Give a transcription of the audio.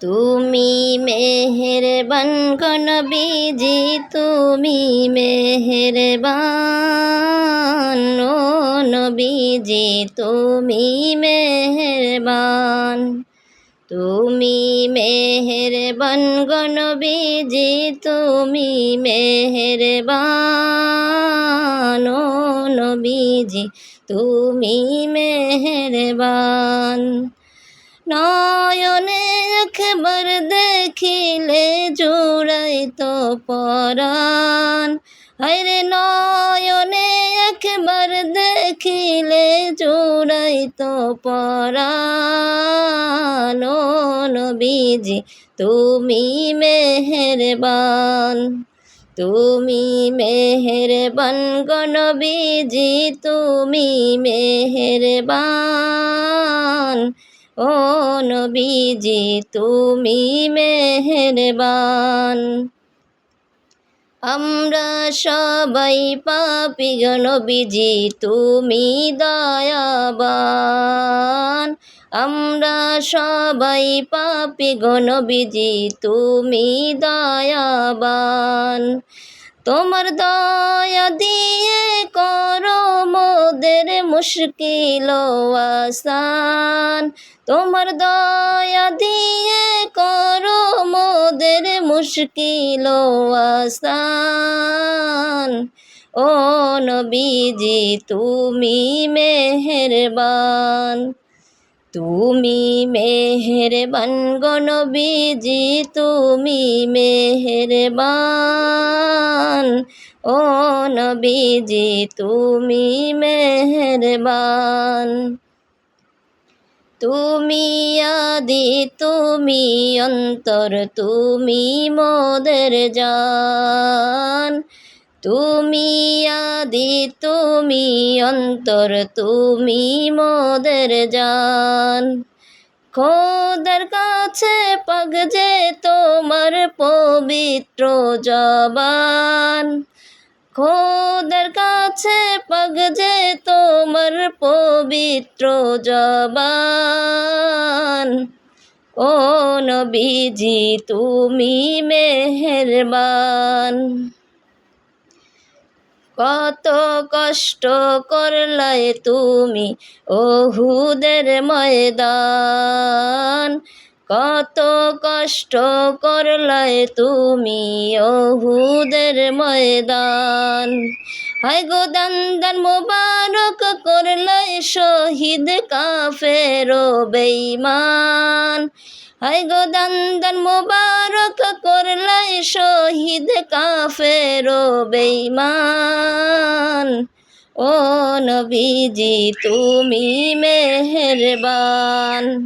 তুমি মেহেরবান গো নবীজি, তুমি মেহেরবান, ও নবীজি তুমি মেহেরবান। তুমি মেহেরবান গো নবীজি, তুমি মেহেরবান, ও নবীজি তুমি মেহেরবান। নয়নে একবার দেখিলে জুড়াইতো পরাণ, হায়রে নয়নে একবার দেখিলে জুড়াইতো পরাণ, ও নবীজি তুমি মেহেরবান। তুমি মেহেরবান গো নবীজি, তুমি মেহেরবান, ও নবীজি তুমি মেহেরবান। আমরা সবাই পাপী গো নবীজি তুমি দয়াবান। আমরা সবাই পাপী গো নবীজি তুমি দয়াবান। তোমার দয়া দিয়ে করো মোদের মুশকিল আসান। তোমার দয়া দিয়ে করো মোদের মুশকিল আসান, ও নবীজি তুমি মেহেরবান। তুমি মেহেরবান গো নবীজি, তুমি মেহেরবান, ও নবীজি তুমি মেহেরবান। তুমি আদি তুমি অন্তর, তুমি মোদের জান। তুমি আদি তুমি অন্তর, তুমি মোদের জান। খোদার কাছে পাক যে তোমার পবিত্র জবান। খোদার কাছে পাক যে তোমার পবিত্র জবান, ও নবীজি তুমি মেহেরবান। কত কষ্ট করলাই তুমি উহুদের ময়দান। কত কষ্ট করলাই তুমি উহুদের ময়দান। হায় গো দান মোবারক করলাই শহীদ কাফের ও বেঈমান। হায় গো দান মোবারক করলাই শহীদ কাফের ও বেঈমান, ও নবীজি তুমি মেহেরবান।